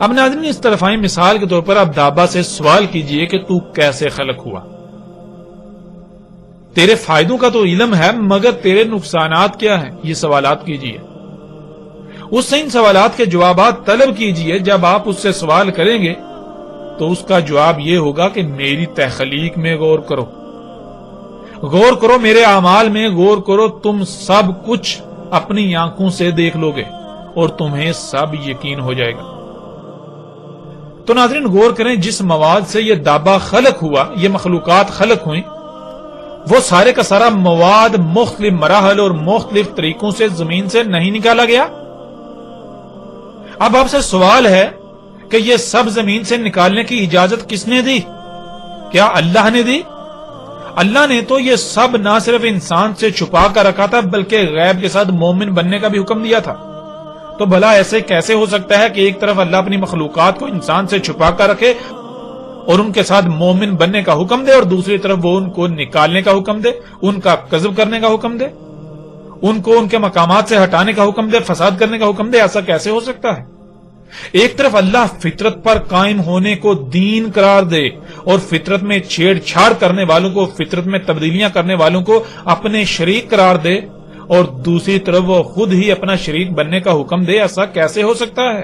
اب ناظرین اس طرف آئیں، مثال کے طور پر آپ دابا سے سوال کیجئے کہ تو کیسے خلق ہوا؟ تیرے فائدوں کا تو علم ہے مگر تیرے نقصانات کیا ہیں؟ یہ سوالات کیجئے، اس سے ان سوالات کے جوابات طلب کیجئے۔ جب آپ اس سے سوال کریں گے تو اس کا جواب یہ ہوگا کہ میری تخلیق میں غور کرو، غور کرو میرے اعمال میں غور کرو، تم سب کچھ اپنی آنکھوں سے دیکھ لو گے اور تمہیں سب یقین ہو جائے گا۔ تو ناظرین غور کریں، جس مواد سے یہ دابا خلق ہوا، یہ مخلوقات خلق ہوئیں، وہ سارے کا سارا مواد مختلف مراحل اور مختلف طریقوں سے زمین سے نہیں نکالا گیا۔ اب آپ سے سوال ہے کہ یہ سب زمین سے نکالنے کی اجازت کس نے دی؟ کیا اللہ نے دی؟ اللہ نے تو یہ سب نہ صرف انسان سے چھپا کر رکھا تھا بلکہ غیب کے ساتھ مومن بننے کا بھی حکم دیا تھا۔ تو بھلا ایسے کیسے ہو سکتا ہے کہ ایک طرف اللہ اپنی مخلوقات کو انسان سے چھپا کر رکھے اور ان کے ساتھ مومن بننے کا حکم دے، اور دوسری طرف وہ ان کو نکالنے کا حکم دے، ان کا قذف کرنے کا حکم دے، ان کو ان کے مقامات سے ہٹانے کا حکم دے، فساد کرنے کا حکم دے؟ ایسا کیسے ہو سکتا ہے؟ ایک طرف اللہ فطرت پر قائم ہونے کو دین قرار دے اور فطرت میں چھیڑ چھاڑ کرنے والوں کو، فطرت میں تبدیلیاں کرنے والوں کو اپنے شریک قرار دے، اور دوسری طرف وہ خود ہی اپنا شریک بننے کا حکم دے؟ ایسا کیسے ہو سکتا ہے؟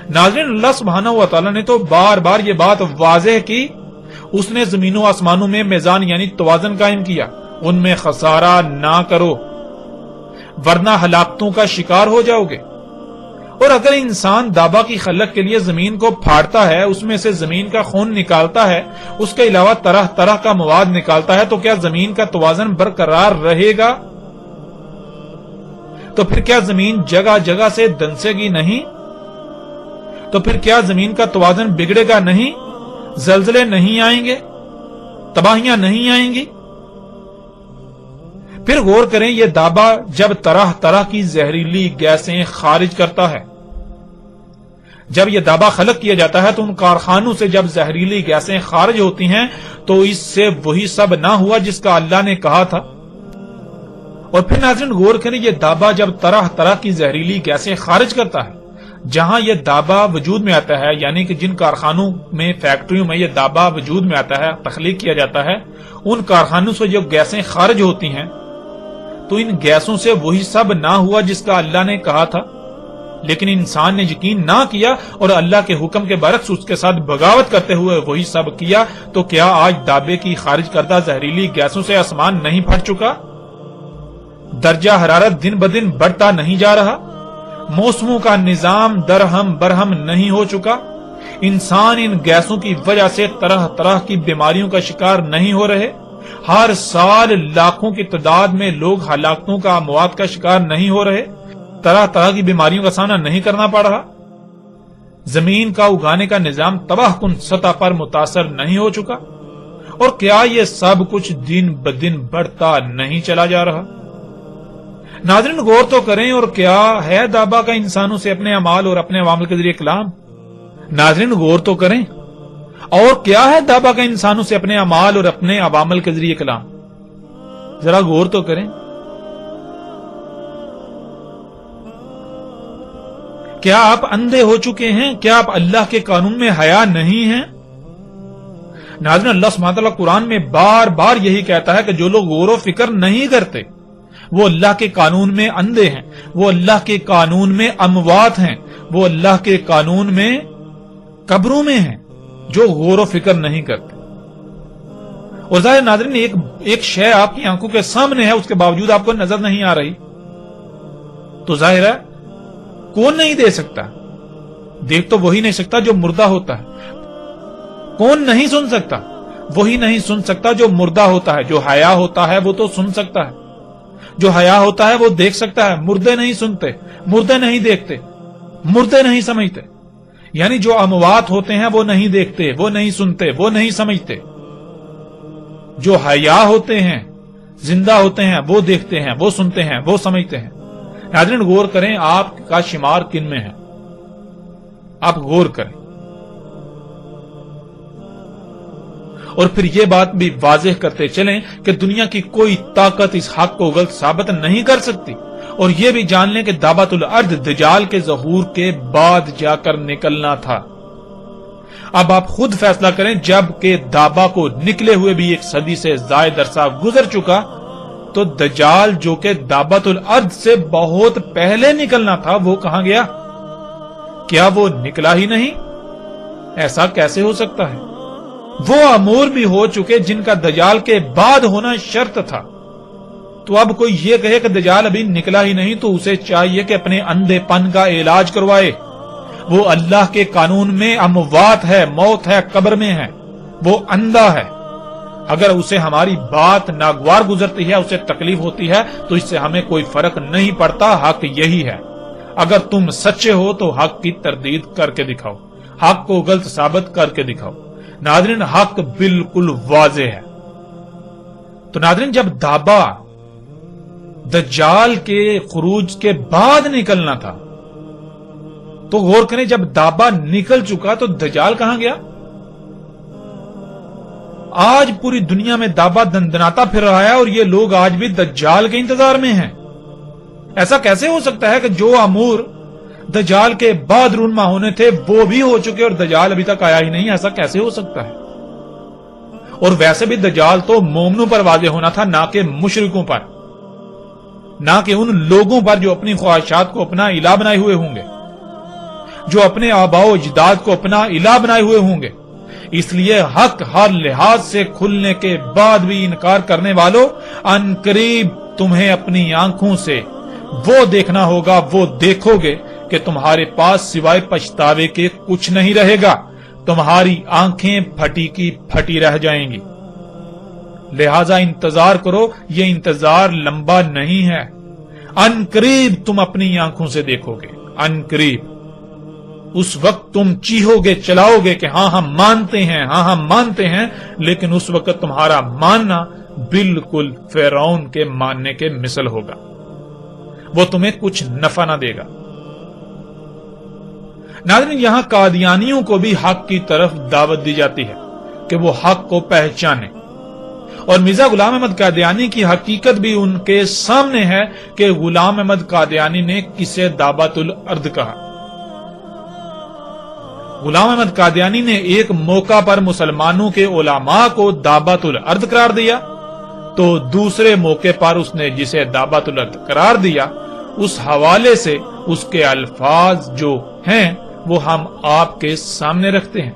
ناظرین اللہ سبحانہ و تعالیٰ نے تو بار بار یہ بات واضح کی، اس نے زمین و آسمانوں میں میزان یعنی توازن قائم کیا، ان میں خسارہ نہ کرو ورنہ ہلاکتوں کا شکار ہو جاؤ گے۔ اور اگر انسان دابا کی خلق کے لیے زمین کو پھاڑتا ہے، اس میں سے زمین کا خون نکالتا ہے، اس کے علاوہ طرح طرح کا مواد نکالتا ہے، تو کیا زمین کا توازن برقرار رہے گا؟ تو پھر کیا زمین جگہ جگہ سے دنسے گی نہیں؟ تو پھر کیا زمین کا توازن بگڑے گا نہیں؟ زلزلے نہیں آئیں گے؟ تباہیاں نہیں آئیں گی؟ پھر غور کریں، یہ دابا جب طرح طرح کی زہریلی گیسیں خارج کرتا ہے، جب یہ دابا خلق کیا جاتا ہے تو ان کارخانوں سے جب زہریلی گیسیں خارج ہوتی ہیں تو اس سے وہی سب نہ ہوا جس کا اللہ نے کہا تھا۔ اور پھر ناظرین غور کریں، یہ دابا جب طرح طرح کی زہریلی گیسیں خارج کرتا ہے، جہاں یہ دابا وجود میں آتا ہے، یعنی کہ جن کارخانوں میں، فیکٹریوں میں یہ دابا وجود میں آتا ہے، تخلیق کیا جاتا ہے، ان کارخانوں سے جو گیسیں خارج ہوتی ہیں تو ان گیسوں سے وہی سب نہ ہوا جس کا اللہ نے کہا تھا، لیکن انسان نے یقین نہ کیا اور اللہ کے حکم کے برعکس اس کے ساتھ بغاوت کرتے ہوئے وہی سب کیا۔ تو کیا آج دابے کی خارج کردہ زہریلی گیسوں سے آسمان نہیں پھٹ چکا؟ درجہ حرارت دن بدن بڑھتا نہیں جا رہا؟ موسموں کا نظام درہم برہم نہیں ہو چکا؟ انسان ان گیسوں کی وجہ سے طرح طرح کی بیماریوں کا شکار نہیں ہو رہے؟ ہر سال لاکھوں کی تعداد میں لوگ ہلاکتوں کا، اموات کا شکار نہیں ہو رہے؟ طرح طرح کی بیماریوں کا سامنا نہیں کرنا پڑ رہا؟ زمین کا اگانے کا نظام تباہ کن سطح پر متاثر نہیں ہو چکا؟ اور کیا یہ سب کچھ دن بدن بڑھتا نہیں چلا جا رہا؟ ناظرین غور تو کریں، اور کیا ہے دابا کا انسانوں سے اپنے اعمال اور اپنے عوامل کے ذریعے کلام؟ ناظرین غور تو کریں، اور کیا ہے دابا کا انسانوں سے اپنے اعمال اور اپنے عوامل کے ذریعے کلام؟ ذرا غور تو کریں۔ کیا آپ اندھے ہو چکے ہیں؟ کیا آپ اللہ کے قانون میں حیا نہیں ہیں؟ ناظرین اللہ سبحانہ وتعالی قرآن میں بار بار یہی کہتا ہے کہ جو لوگ غور و فکر نہیں کرتے وہ اللہ کے قانون میں اندھے ہیں، وہ اللہ کے قانون میں اموات ہیں، وہ اللہ کے قانون میں قبروں میں ہیں، جو غور و فکر نہیں کرتے۔ اور ظاہر ناظرین ایک شے آپ کی آنکھوں کے سامنے ہے، اس کے باوجود آپ کو نظر نہیں آ رہی، تو ظاہر ہے کون نہیں دے سکتا؟ دیکھ تو وہی نہیں سکتا جو مردہ ہوتا ہے۔ کون نہیں سن سکتا؟ وہی نہیں سن سکتا جو مردہ ہوتا ہے۔ جو حیا ہوتا ہے وہ تو سن سکتا ہے، جو حیا ہوتا ہے وہ دیکھ سکتا ہے۔ مردے نہیں سنتے، مردے نہیں دیکھتے، مردے نہیں سمجھتے، یعنی جو اموات ہوتے ہیں وہ نہیں دیکھتے، وہ نہیں سنتے، وہ نہیں سمجھتے۔ جو حیا ہوتے ہیں، زندہ ہوتے ہیں، وہ دیکھتے ہیں، وہ سنتے ہیں، وہ سمجھتے ہیں۔ ناظرین غور کریں، آپ کا شمار کن میں ہے؟ آپ غور کریں، اور پھر یہ بات بھی واضح کرتے چلیں کہ دنیا کی کوئی طاقت اس حق کو غلط ثابت نہیں کر سکتی، اور یہ بھی جان لیں کہ دعوت الارض دجال کے ظہور کے بعد جا کر نکلنا تھا۔ اب آپ خود فیصلہ کریں، جب کہ دابا کو نکلے ہوئے بھی 1 صدی سے زائد عرصہ گزر چکا، تو دجال جو کہ دعوت الارض سے بہت پہلے نکلنا تھا وہ کہاں گیا؟ کیا وہ نکلا ہی نہیں؟ ایسا کیسے ہو سکتا ہے؟ وہ امور بھی ہو چکے جن کا دجال کے بعد ہونا شرط تھا۔ تو اب کوئی یہ کہے کہ دجال ابھی نکلا ہی نہیں تو اسے چاہیے کہ اپنے اندھے پن کا علاج کروائے۔ وہ اللہ کے قانون میں اموات ہے، موت ہے، قبر میں ہے، وہ اندھا ہے۔ اگر اسے ہماری بات ناگوار گزرتی ہے، اسے تکلیف ہوتی ہے، تو اس سے ہمیں کوئی فرق نہیں پڑتا، حق یہی ہے۔ اگر تم سچے ہو تو حق کی تردید کر کے دکھاؤ، حق کو غلط ثابت کر کے دکھاؤ۔ ناظرین، حق بالکل واضح ہے۔ تو ناظرین، جب دابا دجال کے خروج کے بعد نکلنا تھا تو غور کریں، جب دابا نکل چکا تو دجال کہاں گیا؟ آج پوری دنیا میں دابا دندناتا پھر رہا ہے اور یہ لوگ آج بھی دجال کے انتظار میں ہیں۔ ایسا کیسے ہو سکتا ہے کہ جو امور دجال کے بعد رونما ہونے تھے وہ بھی ہو چکے اور دجال ابھی تک آیا ہی نہیں؟ ایسا کیسے ہو سکتا ہے؟ اور ویسے بھی دجال تو مومنوں پر واضح ہونا تھا، نہ کہ مشرکوں پر، نہ کہ ان لوگوں پر جو اپنی خواہشات کو اپنا الہ بنائے ہوئے ہوں گے، جو اپنے آباء و اجداد کو اپنا الہ بنائے ہوئے ہوں گے۔ اس لیے حق ہر لحاظ سے کھلنے کے بعد بھی انکار کرنے والوں، ان قریب تمہیں اپنی آنکھوں سے وہ دیکھنا ہوگا، وہ دیکھو گے کہ تمہارے پاس سوائے پچھتاوے کے کچھ نہیں رہے گا، تمہاری آنکھیں پھٹی کی پھٹی رہ جائیں گی۔ لہذا انتظار کرو، یہ انتظار لمبا نہیں ہے، ان قریب تم اپنی آنکھوں سے دیکھو گے، ان قریب۔ اس وقت تم چیخو گے، چلاؤ گے کہ ہاں ہم مانتے ہیں، ہاں ہم مانتے ہیں، لیکن اس وقت تمہارا ماننا بالکل فرعون کے ماننے کے مثل ہوگا، وہ تمہیں کچھ نفع نہ دے گا۔ ناظرین، یہاں قادیانیوں کو بھی حق کی طرف دعوت دی جاتی ہے کہ وہ حق کو پہچانے، اور مرزا غلام احمد قادیانی کی حقیقت بھی ان کے سامنے ہے کہ غلام احمد قادیانی نے کسے دعوت الارض کہا۔ غلام احمد قادیانی نے ایک موقع پر مسلمانوں کے علماء کو دعوت الارض قرار دیا، تو دوسرے موقع پر اس نے جسے دعوت الارض قرار دیا اس حوالے سے اس کے الفاظ جو ہیں وہ ہم آپ کے سامنے رکھتے ہیں۔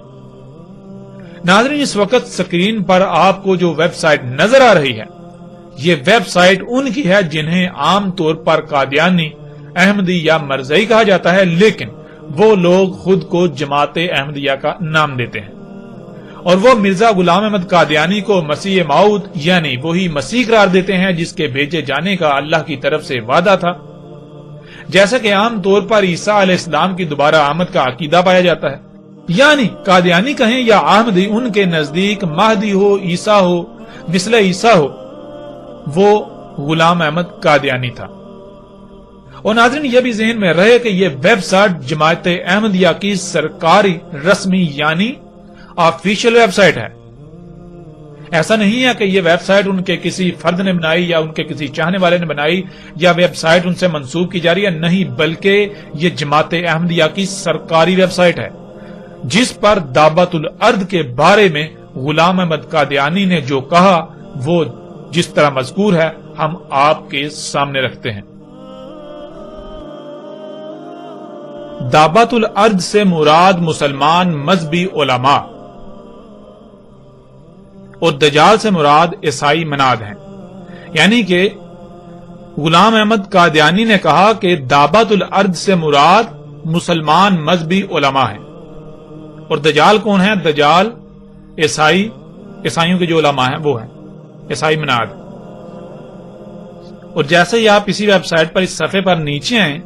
ناظرین، اس وقت سکرین پر آپ کو جو ویب سائٹ نظر آ رہی ہے، یہ ویب سائٹ ان کی ہے جنہیں عام طور پر قادیانی، احمدی یا مرزائی کہا جاتا ہے، لیکن وہ لوگ خود کو جماعت احمدیہ کا نام دیتے ہیں، اور وہ مرزا غلام احمد قادیانی کو مسیح موعود یعنی وہی مسیح قرار دیتے ہیں جس کے بھیجے جانے کا اللہ کی طرف سے وعدہ تھا، جیسا کہ عام طور پر عیسیٰ علیہ السلام کی دوبارہ آمد کا عقیدہ پایا جاتا ہے۔ یعنی قادیانی کہیں یا احمدی، ان کے نزدیک مہدی ہو، عیسیٰ ہو، مثل عیسیٰ ہو، وہ غلام احمد قادیانی تھا۔ اور ناظرین، یہ بھی ذہن میں رہے کہ یہ ویب سائٹ جماعت احمدیہ کی سرکاری رسمی یعنی آفیشیل ویب سائٹ ہے۔ ایسا نہیں ہے کہ یہ ویب سائٹ ان کے کسی فرد نے بنائی یا ان کے کسی چاہنے والے نے بنائی یا ویب سائٹ ان سے منسوب کی جا رہی ہے، نہیں، بلکہ یہ جماعت احمدیہ کی سرکاری ویب سائٹ ہے جس پر دعوت الارض کے بارے میں غلام احمد قادیانی نے جو کہا وہ جس طرح مذکور ہے ہم آپ کے سامنے رکھتے ہیں۔ دعوت الارض سے مراد مسلمان مذہبی علماء اور دجال سے مراد عیسائی مناد ہیں، یعنی کہ غلام احمد قادیانی نے کہا کہ دعوت الارض سے مراد مسلمان مذہبی علماء ہیں، اور دجال کون ہے؟ دجال عیسائیوں کے جو علماء ہیں وہ ہیں عیسائی مناد۔ اور جیسے ہی آپ اسی ویب سائٹ پر اس صفحے پر نیچے آئیں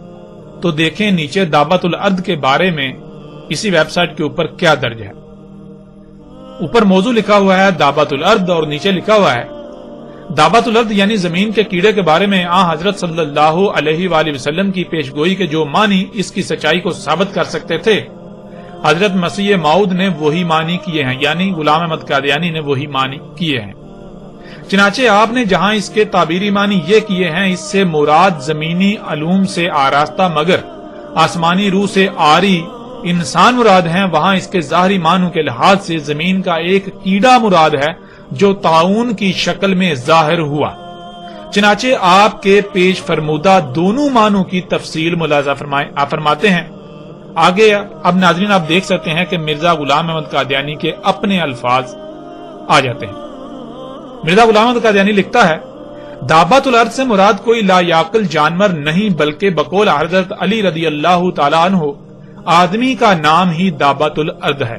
تو دیکھیں نیچے دعوت الارض کے بارے میں اسی ویب سائٹ کے اوپر کیا درج ہے۔ اوپر موضوع لکھا ہوا ہے دعوت الارض اور نیچے لکھا ہوا ہے دعوت الارض یعنی زمین کے کیڑے کے بارے میں حضرت صلی اللہ علیہ وآلہ وسلم کی پیش گوئی کے جو معنی اس کی سچائی کو ثابت کر سکتے تھے، حضرت مسیح موعود نے وہی معنی کیے ہیں، یعنی غلام احمد قادیانی نے وہی معنی کیے ہیں۔ چنانچہ آپ نے جہاں اس کے تعبیری معنی یہ کیے ہیں اس سے مراد زمینی علوم سے آراستہ مگر آسمانی روح سے آری انسان مراد ہیں، وہاں اس کے ظاہری معنوں کے لحاظ سے زمین کا ایک کیڑا مراد ہے جو طاعون کی شکل میں ظاہر ہوا۔ چنانچہ آپ کے پیش فرمودہ دونوں معنوں کی تفصیل ملاحظہ فرماتے ہیں۔ آگے اب ناظرین آپ دیکھ سکتے ہیں کہ مرزا غلام احمد قادیانی کے اپنے الفاظ آ جاتے ہیں۔ مرزا غلام احمد قادیانی لکھتا ہے، دابت الارض سے مراد کوئی لا یعقل جانور نہیں بلکہ بقول حضرت علی رضی اللہ تعالیٰ عنہ آدمی کا نام ہی دابت الارض ہے۔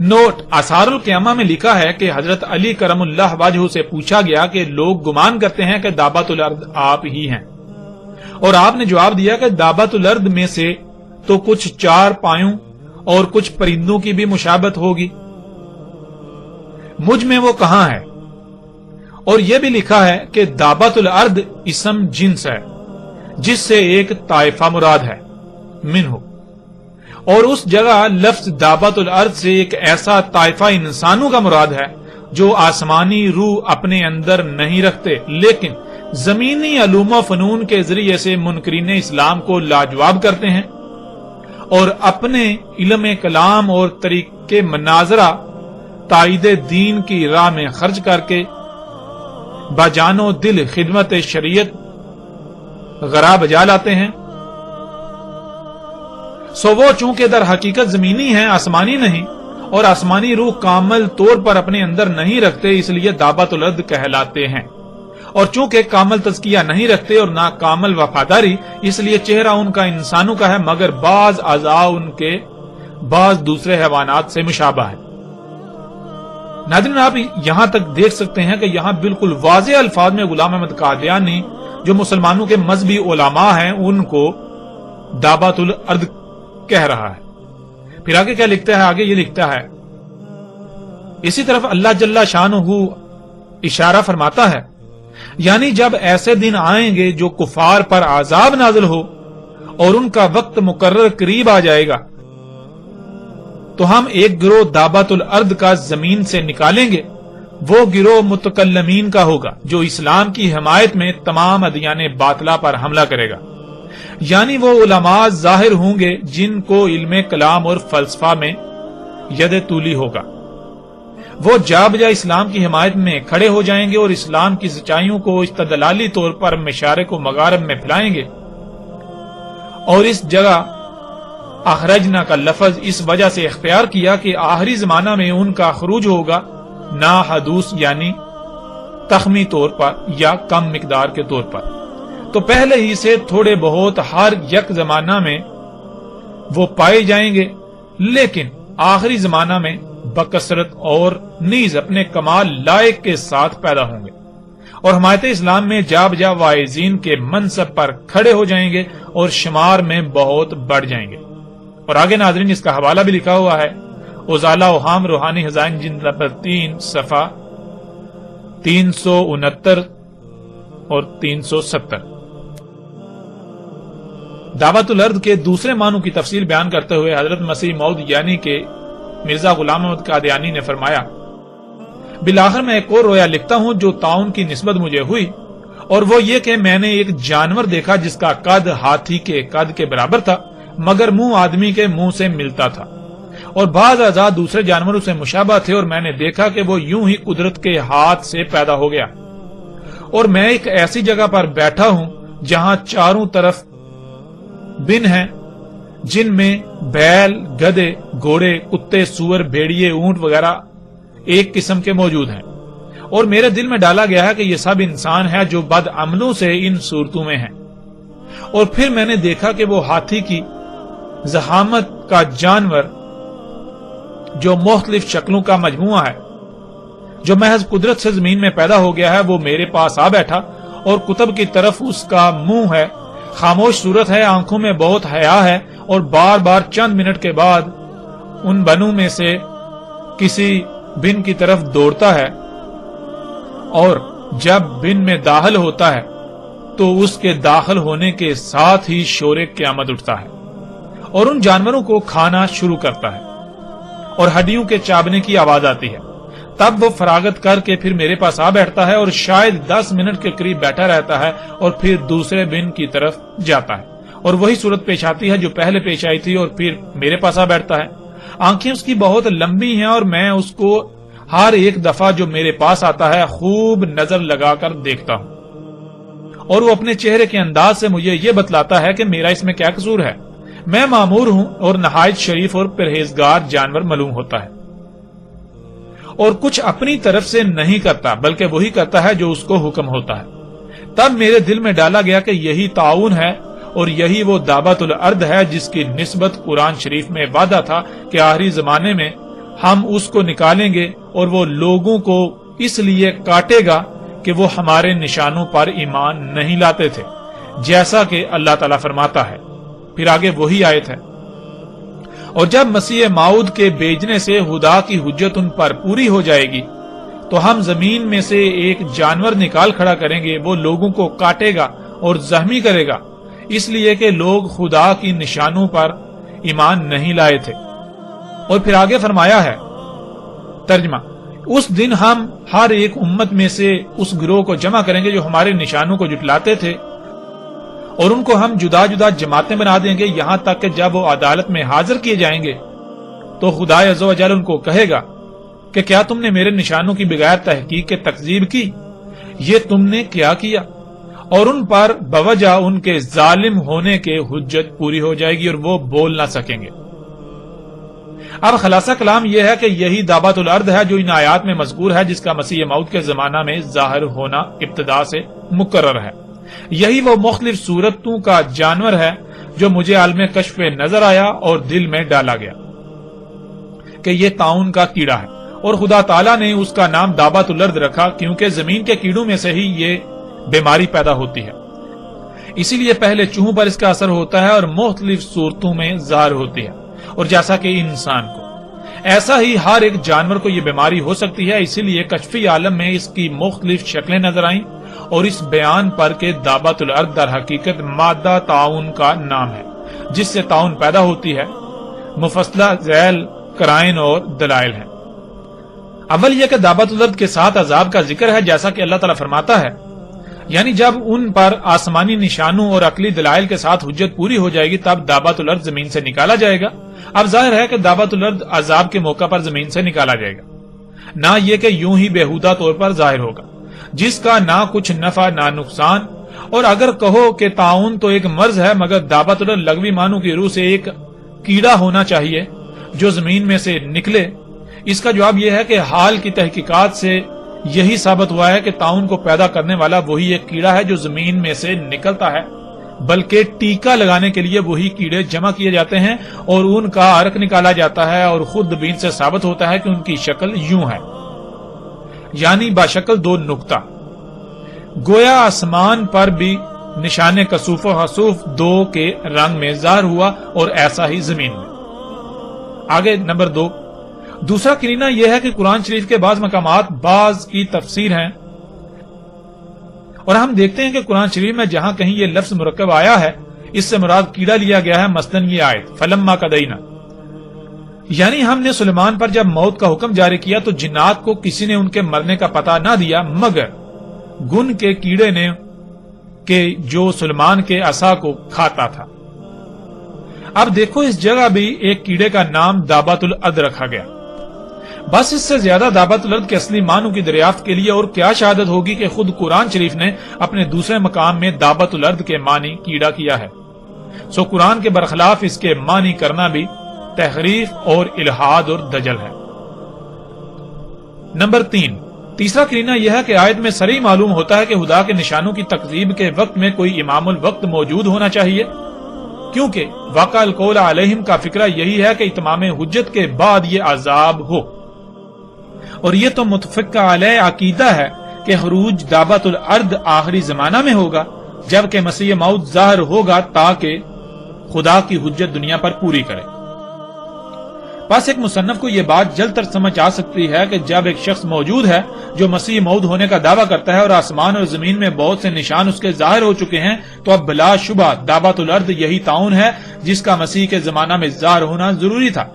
نوٹ، آثار القیامہ میں لکھا ہے کہ حضرت علی کرم اللہ وجہہ سے پوچھا گیا کہ لوگ گمان کرتے ہیں کہ دابت الارض آپ ہی ہیں، اور آپ نے جواب دیا کہ دابت الارض میں سے تو کچھ 4 پایوں اور کچھ پرندوں کی بھی مشابہت ہوگی، مجھ میں وہ کہاں ہے؟ اور یہ بھی لکھا ہے کہ دابت الارض اسم جنس ہے جس سے ایک طائفہ مراد ہے منہ، اور اس جگہ لفظ دابت الارض سے ایک ایسا طائفہ انسانوں کا مراد ہے جو آسمانی روح اپنے اندر نہیں رکھتے لیکن زمینی علوم و فنون کے ذریعے سے منکرین اسلام کو لاجواب کرتے ہیں اور اپنے علم کلام اور طریقے مناظرہ تائید دین کی راہ میں خرچ کر کے بجان و دل خدمت شریعت غرا بجا لاتے ہیں۔ سو وہ چونکہ در حقیقت زمینی ہیں آسمانی نہیں، اور آسمانی روح کامل طور پر اپنے اندر نہیں رکھتے اس لیے دابت الارض کہلاتے ہیں، اور چونکہ کامل تزکیہ نہیں رکھتے اور نہ کامل وفاداری اس لیے چہرہ ان کا انسانوں کا ہے مگر بعض اعضاء ان کے بعض دوسرے حیوانات سے مشابہ ہے۔ ناظرین آپ یہاں تک دیکھ سکتے ہیں کہ یہاں بالکل واضح الفاظ میں غلام احمد قادیانی جو مسلمانوں کے مذہبی علماء ہیں ان کو دابت الارض کہہ رہا ہے۔ پھر آگے کیا لکھتا ہے؟ آگے یہ لکھتا ہے، اسی طرف اللہ جل شانہ اشارہ فرماتا ہے، یعنی جب ایسے دن آئیں گے جو کفار پر عذاب نازل ہو اور ان کا وقت مقرر قریب آ جائے گا تو ہم ایک گروہ دابت الارض کا زمین سے نکالیں گے، وہ گروہ متکلمین کا ہوگا جو اسلام کی حمایت میں تمام ادیان باطلہ پر حملہ کرے گا، یعنی وہ علماء ظاہر ہوں گے جن کو علم کلام اور فلسفہ میں ید طولی ہوگا، وہ جا بجا اسلام کی حمایت میں کھڑے ہو جائیں گے اور اسلام کی سچائیوں کو استدلالی طور پر مشارق و مغارب میں پھیلائیں گے، اور اس جگہ اخرجنا کا لفظ اس وجہ سے اختیار کیا کہ آخری زمانہ میں ان کا خروج ہوگا نا حدوث یعنی تخمی طور پر یا کم مقدار کے طور پر، تو پہلے ہی سے تھوڑے بہت ہر یک زمانہ میں وہ پائے جائیں گے لیکن آخری زمانہ میں بکثرت اور نیز اپنے کمال لائق کے ساتھ پیدا ہوں گے اور حمایت اسلام میں جا بجا واعظین کے منصب پر کھڑے ہو جائیں گے اور شمار میں بہت بڑھ جائیں گے۔ اور آگے ناظرین اس کا حوالہ بھی لکھا ہوا ہے، ازالہ اوہام روحانی خزائن جلد نمبر 3 صفحہ 369 اور 370۔ دعوت الارض کے دوسرے معنوں کی تفصیل بیان کرتے ہوئے حضرت مسیح موعود یعنی کہ مرزا غلام احمد قادیانی نے فرمایا، بالآخر میں ایک اور رویا لکھتا ہوں جو طاعون کی نسبت مجھے ہوئی، اور وہ یہ کہ میں نے ایک جانور دیکھا جس کا قد ہاتھی کے قد کے برابر تھا مگر منہ آدمی کے منہ سے ملتا تھا، اور بعض اعضاء دوسرے جانوروں سے مشابہ تھے، اور میں نے دیکھا کہ وہ یوں ہی قدرت کے ہاتھ سے پیدا ہو گیا، اور میں ایک ایسی جگہ پر بیٹھا ہوں جہاں چاروں طرف بن ہیں جن میں بیل، گدے، گھوڑے، کتے، سور، بھیڑیے، اونٹ وغیرہ ایک قسم کے موجود ہیں، اور میرے دل میں ڈالا گیا ہے کہ یہ سب انسان ہے جو بد عملوں سے ان صورتوں میں ہیں، اور پھر میں نے دیکھا کہ وہ ہاتھی کی زحامت کا جانور جو مختلف شکلوں کا مجموعہ ہے جو محض قدرت سے زمین میں پیدا ہو گیا ہے وہ میرے پاس آ بیٹھا، اور کتب کی طرف اس کا منہ ہے، خاموش صورت ہے، آنکھوں میں بہت حیا ہے، اور بار بار چند منٹ کے بعد ان بنوں میں سے کسی بن کی طرف دوڑتا ہے، اور جب بن میں داخل ہوتا ہے تو اس کے داخل ہونے کے ساتھ ہی شور قیامت اٹھتا ہے اور ان جانوروں کو کھانا شروع کرتا ہے، اور ہڈیوں کے چابنے کی آواز آتی ہے تب وہ فراغت کر کے پھر میرے پاس آ بیٹھتا ہے اور شاید 10 منٹ کے قریب بیٹھا رہتا ہے اور پھر دوسرے بن کی طرف جاتا ہے اور وہی صورت پیش آتی ہے جو پہلے پیش آئی تھی اور پھر میرے پاس آ بیٹھتا ہے۔ آنکھیں اس کی بہت لمبی ہیں اور میں اس کو ہر ایک دفعہ جو میرے پاس آتا ہے خوب نظر لگا کر دیکھتا ہوں اور وہ اپنے چہرے کے انداز سے مجھے یہ بتلاتا ہے کہ میرا اس میں کیا قصور ہے۔ میں معمور ہوں اور نہایت شریف اور پرہیزگار جانور معلوم ہوتا ہے اور کچھ اپنی طرف سے نہیں کرتا بلکہ وہی کرتا ہے جو اس کو حکم ہوتا ہے۔ تب میرے دل میں ڈالا گیا کہ یہی طاعون ہے اور یہی وہ دابۃ الارض ہے جس کی نسبت قرآن شریف میں وعدہ تھا کہ آخری زمانے میں ہم اس کو نکالیں گے اور وہ لوگوں کو اس لیے کاٹے گا کہ وہ ہمارے نشانوں پر ایمان نہیں لاتے تھے، جیسا کہ اللہ تعالیٰ فرماتا ہے۔ پھر آگے وہی آیت ہے، اور جب مسیح موعود کے بھیجنے سے خدا کی حجت ان پر پوری ہو جائے گی تو ہم زمین میں سے ایک جانور نکال کھڑا کریں گے، وہ لوگوں کو کاٹے گا اور زخمی کرے گا، اس لیے کہ لوگ خدا کی نشانوں پر ایمان نہیں لائے تھے۔ اور پھر آگے فرمایا ہے ترجمہ، اس دن ہم ہر ایک امت میں سے اس گروہ کو جمع کریں گے جو ہمارے نشانوں کو جھٹلاتے تھے اور ان کو ہم جدا جدا جماعتیں بنا دیں گے، یہاں تک کہ جب وہ عدالت میں حاضر کیے جائیں گے تو خدا عز و جل ان کو کہے گا کہ کیا تم نے میرے نشانوں کی بغیر تحقیق کے تکذیب کی؟ یہ تم نے کیا کیا؟ اور ان پر بوجہ ان کے ظالم ہونے کے حجت پوری ہو جائے گی اور وہ بول نہ سکیں گے۔ اب خلاصہ کلام یہ ہے کہ یہی دابۃ الارض ہے جو ان آیات میں مذکور ہے، جس کا مسیح موعود کے زمانہ میں ظاہر ہونا ابتدا سے مقرر ہے۔ یہی وہ مختلف صورتوں کا جانور ہے جو مجھے عالم کشف نظر آیا اور دل میں ڈالا گیا کہ یہ طاعون کا کیڑا ہے، اور خدا تعالیٰ نے اس کا نام دابۃ الارض رکھا کیونکہ زمین کے کیڑوں میں سے ہی یہ بیماری پیدا ہوتی ہے، اسی لیے پہلے چوہوں پر اس کا اثر ہوتا ہے اور مختلف صورتوں میں ظاہر ہوتی ہے، اور جیسا کہ انسان کو ایسا ہی ہر ایک جانور کو یہ بیماری ہو سکتی ہے، اسی لیے کشفی عالم میں اس کی مختلف شکلیں نظر آئیں اور اس بیان پر کہ دابۃ الارض در حقیقت مادہ طاعون کا نام ہے جس سے طاعون پیدا ہوتی ہے، مفصلہ ذیل قرائن اور دلائل ہیں۔ اول یہ کہ دابۃ الارض کے ساتھ عذاب کا ذکر ہے، جیسا کہ اللہ تعالیٰ فرماتا ہے، یعنی جب ان پر آسمانی نشانوں اور عقلی دلائل کے ساتھ حجت پوری ہو جائے گی تب دابۃ الارض زمین سے نکالا جائے گا۔ اب ظاہر ہے کہ دابۃ الارض عذاب کے موقع پر زمین سے نکالا جائے گا، نہ یہ کہ یوں ہی بیہودہ طور پر ظاہر ہوگا جس کا نہ کچھ نفع نہ نقصان۔ اور اگر کہو کہ طاعون تو ایک مرض ہے، مگر دابۃ الارض لغوی معنوں کی روح سے ایک کیڑا ہونا چاہیے جو زمین میں سے نکلے، اس کا جواب یہ ہے کہ حال کی تحقیقات سے یہی ثابت ہوا ہے کہ طاعون کو پیدا کرنے والا وہی ایک کیڑا ہے جو زمین میں سے نکلتا ہے، بلکہ ٹیکا لگانے کے لیے وہی کیڑے جمع کیے جاتے ہیں اور ان کا عرق نکالا جاتا ہے، اور خود بین سے ثابت ہوتا ہے کہ ان کی شکل یوں ہے، یعنی باشکل دو نقطہ، گویا آسمان پر بھی نشان کسوف و حسوف دو کے رنگ میں ظاہر ہوا اور ایسا ہی زمین میں۔ آگے نمبر 2، دوسرا کرینہ یہ ہے کہ قرآن شریف کے بعض مقامات بعض کی تفسیر ہیں، اور ہم دیکھتے ہیں کہ قرآن شریف میں جہاں کہیں یہ لفظ مرکب آیا ہے اس سے مراد کیڑا لیا گیا ہے، مثلاً یہ آیت فلما قضینا، یعنی ہم نے سلیمان پر جب موت کا حکم جاری کیا تو جنات کو کسی نے ان کے مرنے کا پتہ نہ دیا مگر گن کے کیڑے نے کہ جو سلیمان کے عصا کو کھاتا تھا۔ اب دیکھو اس جگہ بھی ایک کیڑے کا نام دابۃ الارض رکھا گیا، بس اس سے زیادہ دابۃ الارض کے اصلی معنوں کی دریافت کے لیے اور کیا شہادت ہوگی کہ خود قرآن شریف نے اپنے دوسرے مقام میں دابۃ الارض کے معنی کیڑا کیا ہے، سو قرآن کے برخلاف اس کے معنی کرنا بھی تحریف اور الہاد اور دجل ہے۔ نمبر 3، تیسرا کرینہ یہ ہے کہ آیت میں صریح معلوم ہوتا ہے کہ خدا کے نشانوں کی تکذیب کے وقت میں کوئی امام الوقت موجود ہونا چاہیے، کیونکہ واقع القول علیہم کا فکرہ یہی ہے کہ اتمام حجت کے بعد یہ عذاب ہو، اور یہ تو متفق علیہ عقیدہ ہے کہ خروج دابۃ الارض آخری زمانہ میں ہوگا جبکہ مسیح موعود ظاہر ہوگا تاکہ خدا کی حجت دنیا پر پوری کرے۔ بس ایک مصنف کو یہ بات جلد تر سمجھ آ سکتی ہے کہ جب ایک شخص موجود ہے جو مسیح موعود ہونے کا دعویٰ کرتا ہے اور آسمان اور زمین میں بہت سے نشان اس کے ظاہر ہو چکے ہیں، تو اب بلا شبہ دابۃ الارض یہی طاعون ہے جس کا مسیح کے زمانہ میں ظاہر ہونا ضروری تھا۔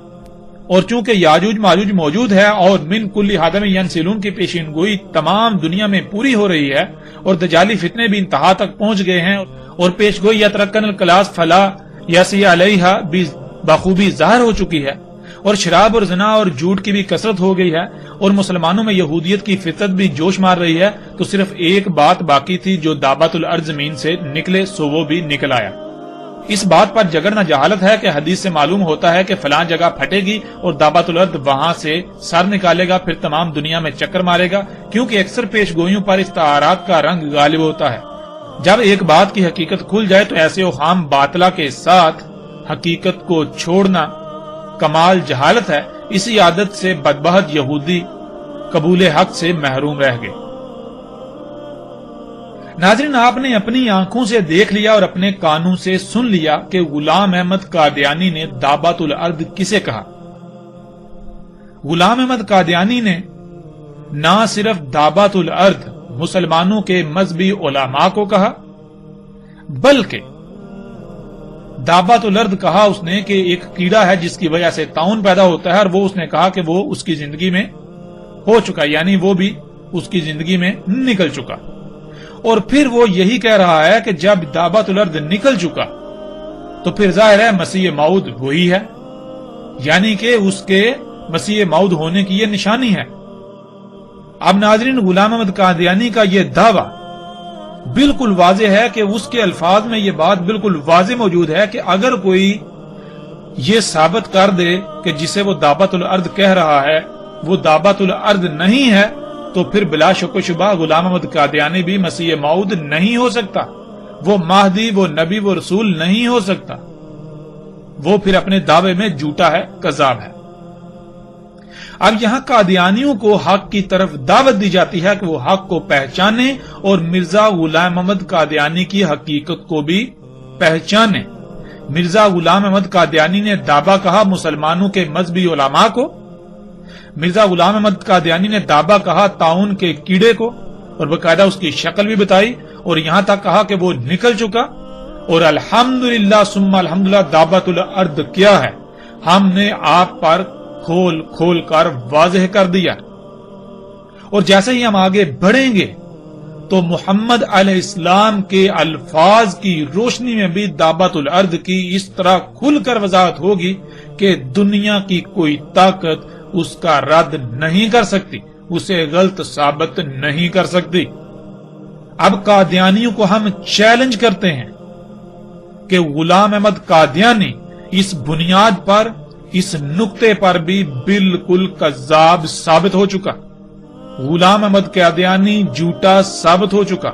اور چونکہ یاجوج ماجوج موجود ہے اور من کل حدم ینسلون کی پیشین گوئی تمام دنیا میں پوری ہو رہی ہے اور دجالی فتنے بھی انتہا تک پہنچ گئے ہیں اور پیش گوئی یترکن الکلاس فلا یسی علیہا بھی بخوبی ظاہر ہو چکی ہے اور شراب اور زنا اور جھوٹ کی بھی کثرت ہو گئی ہے اور مسلمانوں میں یہودیت کی فطرت بھی جوش مار رہی ہے، تو صرف ایک بات باقی تھی جو دابت الارض زمین سے نکلے، سو وہ بھی نکل آیا۔ اس بات پر جگرنا جہالت ہے کہ حدیث سے معلوم ہوتا ہے کہ فلاں جگہ پھٹے گی اور دابت الارض وہاں سے سر نکالے گا، پھر تمام دنیا میں چکر مارے گا، کیونکہ اکثر پیش گوئیوں پر استعارات کا رنگ غالب ہوتا ہے۔ جب ایک بات کی حقیقت کھل جائے تو ایسے اوہام باطلہ کے ساتھ حقیقت کو چھوڑنا کمال جہالت ہے۔ اسی عادت سے بدبخت یہودی قبول حق سے محروم رہ گئے۔ ناظرین، آپ نے اپنی آنکھوں سے دیکھ لیا اور اپنے کانوں سے سن لیا کہ غلام احمد قادیانی نے دابت الارض کسے کہا۔ غلام احمد قادیانی نے نہ صرف دابت الارض مسلمانوں کے مذہبی علماء کو کہا، بلکہ دابت الارض کہا اس نے کہ ایک کیڑا ہے جس کی وجہ سے طاعون پیدا ہوتا ہے، اور وہ اس نے کہا کہ وہ اس کی زندگی میں ہو چکا، یعنی وہ بھی اس کی زندگی میں نکل چکا۔ اور پھر وہ یہی کہہ رہا ہے کہ جب دابت الارض نکل چکا تو پھر ظاہر ہے مسیح موعود وہی ہے، یعنی کہ اس کے مسیح موعود ہونے کی یہ نشانی ہے۔ اب ناظرین، غلام احمد قادیانی کا یہ دعویٰ بالکل واضح ہے کہ اس کے الفاظ میں یہ بات بالکل واضح موجود ہے کہ اگر کوئی یہ ثابت کر دے کہ جسے وہ دابت الارض کہہ رہا ہے وہ دابت الارض نہیں ہے، تو پھر بلا شک و شبہ غلام احمد قادیانی بھی مسیح موعود نہیں ہو سکتا، وہ مہدی، وہ نبی، وہ رسول نہیں ہو سکتا، وہ پھر اپنے دعوے میں جھوٹا ہے، کذاب ہے۔ اب یہاں قادیانیوں کو حق کی طرف دعوت دی جاتی ہے کہ وہ حق کو پہچانے اور مرزا غلام احمد قادیانی کی حقیقت کو بھی پہچانے۔ مرزا غلام احمد قادیانی نے دعویٰ کہا مسلمانوں کے مذہبی علماء کو، مرزا غلام احمد قادیانی نے دعویٰ کہا طاعون کے کیڑے کو، اور باقاعدہ اس کی شکل بھی بتائی، اور یہاں تک کہا کہ وہ نکل چکا۔ اور الحمدللہ ثم الحمدللہ دابت الارض کیا ہے ہم نے آپ پر کھول کھول کر واضح کر دیا۔ اور جیسے ہی ہم آگے بڑھیں گے تو محمد علیہ السلام کے الفاظ کی روشنی میں بھی دابت الارض کی اس طرح کھل کر وضاحت ہوگی کہ دنیا کی کوئی طاقت اس کا رد نہیں کر سکتی، اسے غلط ثابت نہیں کر سکتی۔ اب قادیانیوں کو ہم چیلنج کرتے ہیں کہ غلام احمد قادیانی اس بنیاد پر، اس نقطے پر بھی بالکل کذاب ثابت ہو چکا، غلام احمد قادیانی جھوٹا ثابت ہو چکا۔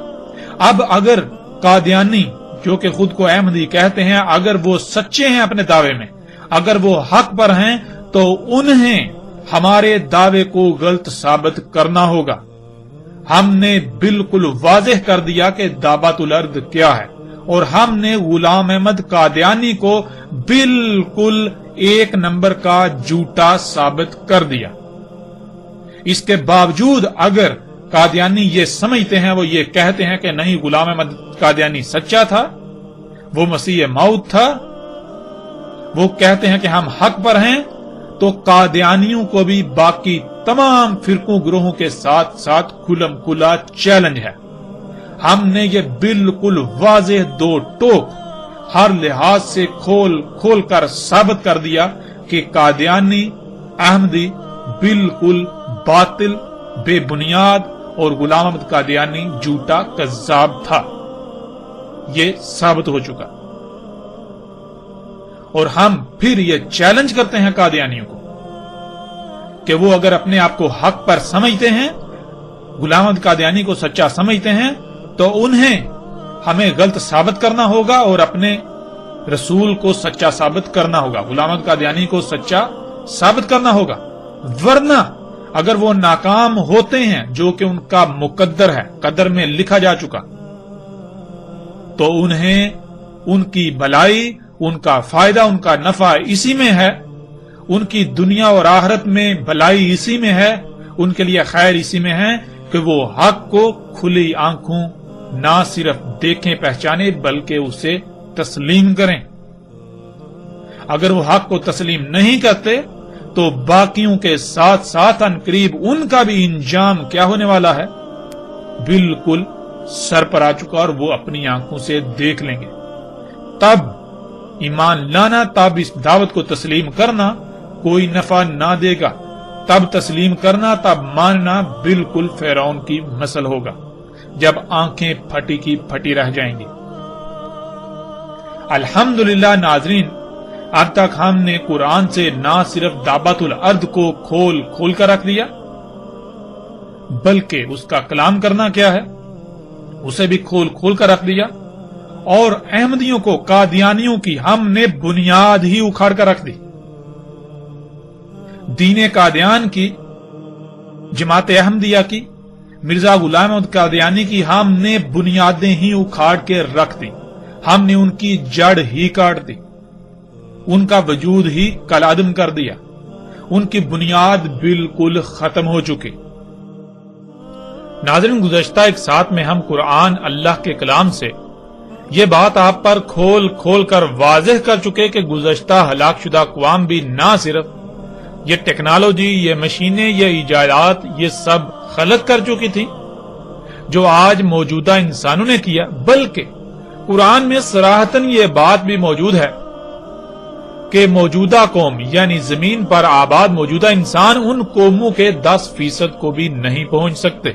اب اگر قادیانی جو کہ خود کو احمدی کہتے ہیں، اگر وہ سچے ہیں اپنے دعوے میں، اگر وہ حق پر ہیں، تو انہیں ہمارے دعوے کو غلط ثابت کرنا ہوگا۔ ہم نے بالکل واضح کر دیا کہ دابت الارض کیا ہے، اور ہم نے غلام احمد قادیانی کو بالکل ایک نمبر کا جھوٹا ثابت کر دیا۔ اس کے باوجود اگر قادیانی یہ سمجھتے ہیں، وہ یہ کہتے ہیں کہ نہیں غلام احمد قادیانی سچا تھا، وہ مسیح موعود تھا، وہ کہتے ہیں کہ ہم حق پر ہیں، تو قادیانیوں کو بھی باقی تمام فرقوں گروہوں کے ساتھ ساتھ کھلم کھلا چیلنج ہے۔ ہم نے یہ بالکل واضح دو ٹوک ہر لحاظ سے کھول کھول کر ثابت کر دیا کہ قادیانی احمدی بالکل باطل، بے بنیاد، اور غلام احمد قادیانی جھوٹا کذاب تھا۔ یہ ثابت ہو چکا، اور ہم پھر یہ چیلنج کرتے ہیں قادیانیوں کو کہ وہ اگر اپنے آپ کو حق پر سمجھتے ہیں، غلام احمد قادیانی کو سچا سمجھتے ہیں، تو انہیں ہمیں غلط ثابت کرنا ہوگا اور اپنے رسول کو سچا ثابت کرنا ہوگا، غلام احمد قادیانی کو سچا ثابت کرنا ہوگا۔ ورنہ اگر وہ ناکام ہوتے ہیں، جو کہ ان کا مقدر ہے، قدر میں لکھا جا چکا، تو انہیں ان کی بھلائی، ان کا فائدہ، ان کا نفع اسی میں ہے، ان کی دنیا اور آخرت میں بھلائی اسی میں ہے، ان کے لیے خیر اسی میں ہے کہ وہ حق کو کھلی آنکھوں نہ صرف دیکھیں پہچانے بلکہ اسے تسلیم کریں۔ اگر وہ حق کو تسلیم نہیں کرتے تو باقیوں کے ساتھ ساتھ ان قریب ان کا بھی انجام کیا ہونے والا ہے؟ بالکل سر پر آ چکا، اور وہ اپنی آنکھوں سے دیکھ لیں گے۔ تب ایمان لانا، تب اس دعوت کو تسلیم کرنا کوئی نفع نہ دے گا۔ تب تسلیم کرنا، تب ماننا بالکل فرعون کی مثل ہوگا، جب آنکھیں پھٹی کی پھٹی رہ جائیں گی۔ الحمدللہ ناظرین، اب تک ہم نے قرآن سے نہ صرف دابۃ الارض کو کھول کھول کر رکھ دیا، بلکہ اس کا کلام کرنا کیا ہے اسے بھی کھول کھول کر رکھ دیا، اور احمدیوں کو، قادیانیوں کی ہم نے بنیاد ہی اکھاڑ کر رکھ دی۔ دین قادیان کی، جماعت احمدیہ کی، مرزا غلام احمد قادیانی کی ہم نے بنیادیں ہی اکھاڑ کے رکھ دی، ہم نے ان کی جڑ ہی کاٹ دی، ان کا وجود ہی کالعدم کر دیا، ان کی بنیاد بالکل ختم ہو چکی۔ ناظرین، گزشتہ ایک ساتھ میں ہم قرآن، اللہ کے کلام سے یہ بات آپ پر کھول کھول کر واضح کر چکے کہ گزشتہ ہلاک شدہ اقوام بھی نہ صرف یہ ٹیکنالوجی، یہ مشینیں، یہ ایجادات، یہ سب خلق کر چکی تھی جو آج موجودہ انسانوں نے کیا، بلکہ قرآن میں صراحتاً یہ بات بھی موجود ہے کہ موجودہ قوم یعنی زمین پر آباد موجودہ انسان ان قوموں کے 10% کو بھی نہیں پہنچ سکتے،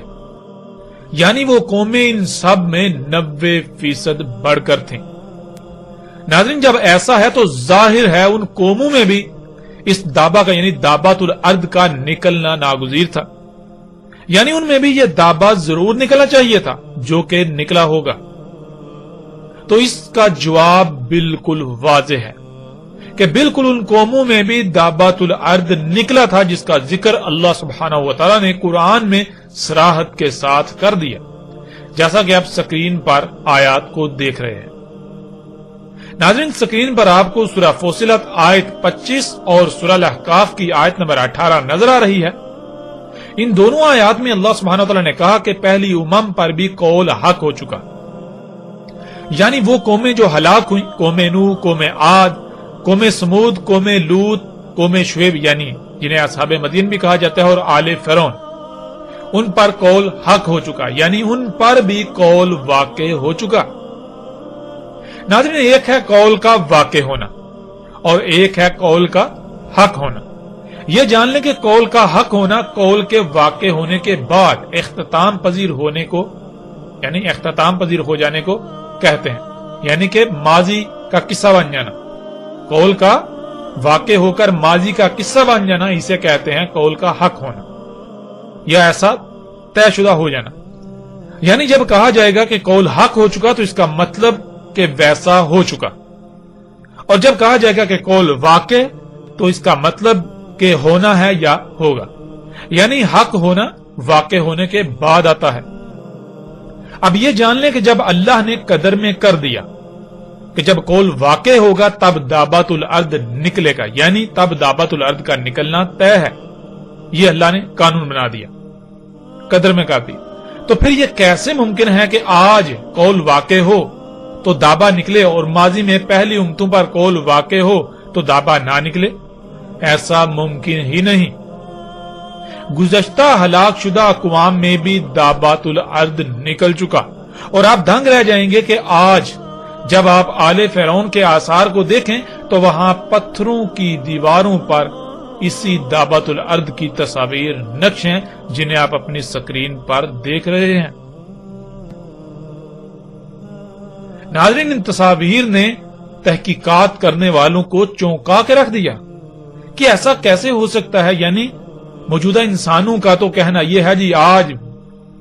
یعنی وہ قومیں ان سب میں 90% بڑھ کر تھیں۔ ناظرین، جب ایسا ہے تو ظاہر ہے ان قوموں میں بھی اس دابہ کا یعنی دابۃ الارض کا نکلنا ناگزیر تھا، یعنی ان میں بھی یہ دابہ ضرور نکلنا چاہیے تھا جو کہ نکلا ہوگا۔ تو اس کا جواب بالکل واضح ہے کہ بالکل ان قوموں میں بھی دابۃ الارض نکلا تھا، جس کا ذکر اللہ سبحانہ وتعالی نے قرآن میں صراحت کے ساتھ کر دیا، جیسا کہ آپ سکرین پر آیات کو دیکھ رہے ہیں۔ ناظرین، سکرین پر آپ کو سورہ فصلت آیت 25 اور سورہ الاحقاف کی آیت نمبر 18 نظر آ رہی ہے۔ ان دونوں آیات میں اللہ سبحانہ وتعالی نے کہا کہ پہلی امم پر بھی قول حق ہو چکا، یعنی وہ قومیں جو ہلاک ہوئیں، قوم نوح، قوم عاد، قوم سمود، قوم لوط، قوم شعیب یعنی جنہیں اصحاب مدین بھی کہا جاتا ہے، اور آل فرعون، ان پر قول حق ہو چکا، یعنی ان پر بھی قول واقع ہو چکا۔ ناظرین، ایک ہے قول کا واقع ہونا اور ایک ہے قول کا حق ہونا۔ یہ جان لیں کہ قول کا حق ہونا قول کے واقع ہونے کے بعد اختتام پذیر ہونے کو یعنی اختتام پذیر ہو جانے کو کہتے ہیں، یعنی کہ ماضی کا قصہ بن جانا۔ قول کا واقع ہو کر ماضی کا قصہ بن جانا اسے کہتے ہیں قول کا حق ہونا، یا ایسا طے شدہ ہو جانا۔ یعنی جب کہا جائے گا کہ قول حق ہو چکا تو اس کا مطلب کہ ویسا ہو چکا، اور جب کہا جائے گا کہ قول واقع تو اس کا مطلب کہ ہونا ہے یا ہوگا، یعنی حق ہونا واقع ہونے کے بعد آتا ہے۔ اب یہ جان لیں کہ جب اللہ نے قدر میں کر دیا کہ جب قول واقع ہوگا تب دابۃ الارض نکلے گا، یعنی تب دابۃ الارض کا نکلنا طے ہے، یہ اللہ نے قانون بنا دیا، قدر میں کر دیا۔ تو پھر یہ کیسے ممکن ہے کہ آج قول واقع ہو تو دابہ نکلے اور ماضی میں پہلی امتوں پر قول واقع ہو تو دابہ نہ نکلے؟ ایسا ممکن ہی نہیں۔ گزشتہ ہلاک شدہ اقوام میں بھی دابۃ الارض نکل چکا، اور آپ دنگ رہ جائیں گے کہ آج جب آپ آل فرعون کے آثار کو دیکھیں تو وہاں پتھروں کی دیواروں پر اسی دابۃ الارض کی تصاویر نقش ہیں جنہیں آپ اپنی سکرین پر دیکھ رہے ہیں۔ ناظرین، ان تصاویر نے تحقیقات کرنے والوں کو چونکا کے رکھ دیا کہ ایسا کیسے ہو سکتا ہے، یعنی موجودہ انسانوں کا تو کہنا یہ ہے جی آج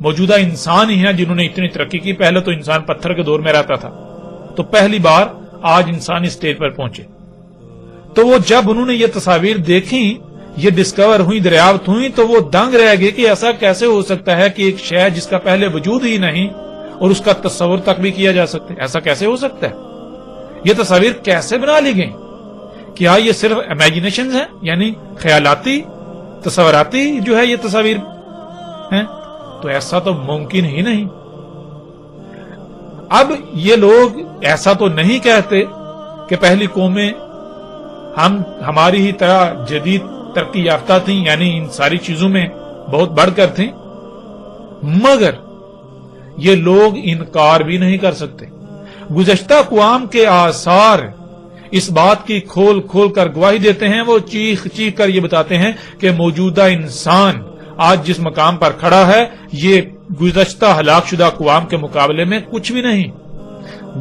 موجودہ انسان ہی ہیں جنہوں نے اتنی ترقی کی، پہلے تو انسان پتھر کے دور میں رہتا تھا، تو پہلی بار آج انسان اس اسٹیج پر پہنچے۔ تو وہ جب انہوں نے یہ تصاویر دیکھی، یہ ڈسکور ہوئی، دریافت ہوئی، تو وہ دنگ رہ گئے کہ ایسا کیسے ہو سکتا ہے کہ ایک شے جس کا پہلے وجود ہی نہیں اور اس کا تصور تک بھی کیا جا سکتا ہے، ایسا کیسے ہو سکتا ہے؟ یہ تصاویر کیسے بنا لی گئیں؟ کیا یہ صرف امیجنیشنز ہیں، یعنی خیالاتی تصوراتی جو ہے یہ تصاویر ہیں؟ تو ایسا تو ممکن ہی نہیں۔ اب یہ لوگ ایسا تو نہیں کہتے کہ پہلی قومیں ہماری ہی طرح جدید ترقی یافتہ تھیں، یعنی ان ساری چیزوں میں بہت بڑھ کر تھیں، مگر یہ لوگ انکار بھی نہیں کر سکتے۔ گزشتہ اقوام کے آثار اس بات کی کھول کھول کر گواہی دیتے ہیں، وہ چیخ چیخ کر یہ بتاتے ہیں کہ موجودہ انسان آج جس مقام پر کھڑا ہے یہ گزشتہ ہلاک شدہ اقوام کے مقابلے میں کچھ بھی نہیں۔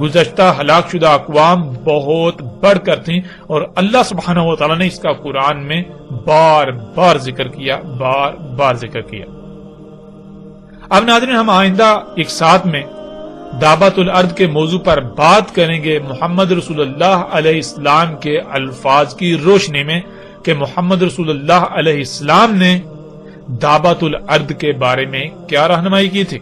گزشتہ ہلاک شدہ اقوام بہت بڑھ کر تھیں، اور اللہ سبحانہ و تعالیٰ نے اس کا قرآن میں بار بار ذکر کیا، بار بار ذکر کیا۔ اب ناظرین، ہم آئندہ ایک ساتھ میں دعوت الارض کے موضوع پر بات کریں گے محمد رسول اللہ علیہ السلام کے الفاظ کی روشنی میں کہ محمد رسول اللہ علیہ السلام نے دعوت الارض کے بارے میں کیا رہنمائی کی تھی۔